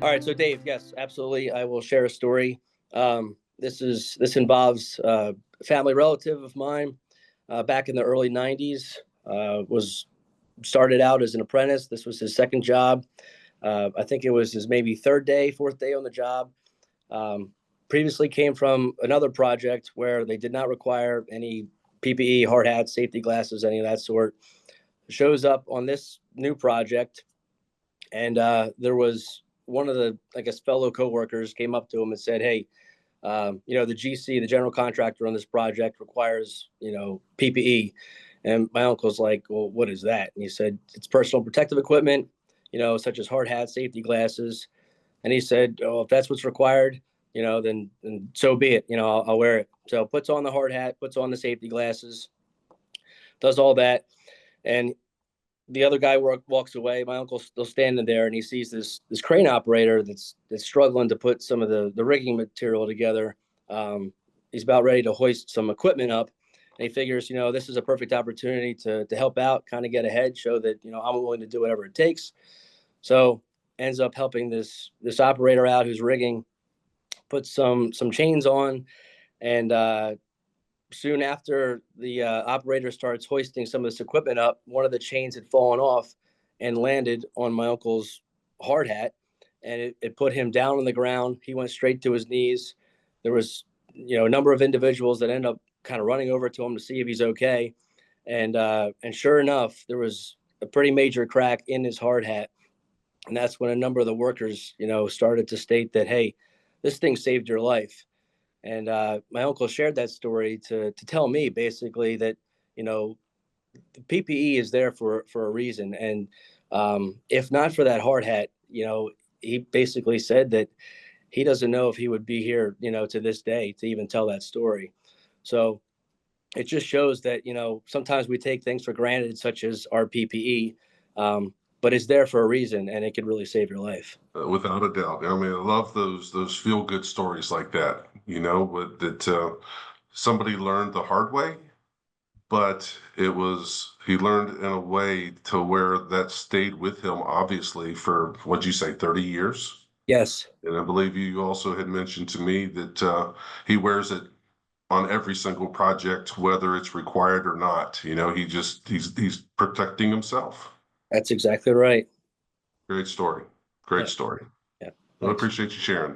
All right, so Dave, yes, absolutely, I will share a story. This involves a family relative of mine back in the early '90s. Was started out as an apprentice. This was his second job. I think it was his maybe third day, fourth day on the job. Um, Previously came from another project where they did not require any PPE, hard hats, safety glasses, any of that sort. Shows up on this new project, and there was one of the, I guess, fellow coworkers came up to him and said, "Hey, the GC, the general contractor on this project, requires PPE." And my uncle's like, "Well, what is that?" And he said, "It's personal protective equipment, such as hard hats, safety glasses." And he said, "Oh, if that's what's required, then so be it. I'll wear it." So puts on the hard hat, puts on the safety glasses, does all that, and the other guy walks away. My uncle's still standing there, and he sees this crane operator that's struggling to put some of the rigging material together. He's about ready to hoist some equipment up, and he figures, this is a perfect opportunity to help out, kind of get ahead, show that I'm willing to do whatever it takes. So ends up helping this operator out who's rigging, put some chains on, and soon after the operator starts hoisting some of this equipment up, one of the chains had fallen off and landed on my uncle's hard hat, and it put him down on the ground. He went straight to his knees. There was, a number of individuals that ended up kind of running over to him to see if he's okay, and sure enough, there was a pretty major crack in his hard hat, and that's when a number of the workers, started to state that, "Hey, this thing saved your life." And my uncle shared that story to tell me basically that you know the PPE is there for a reason, and if not for that hard hat, he basically said that he doesn't know if he would be here, to this day to even tell that story. So it just shows that sometimes we take things for granted, such as our PPE, but it's there for a reason, and it could really save your life. Without a doubt. I mean, I love those feel good stories like that. But that somebody learned the hard way, but it was he learned in a way to where that stayed with him, obviously, for what'd you say, 30 years? Yes, And I believe you also had mentioned to me that he wears it on every single project, whether it's required or not. He's protecting himself. that's exactly right. Great story. Great Yeah, story. yeah. Well, I Thanks. appreciate you sharing.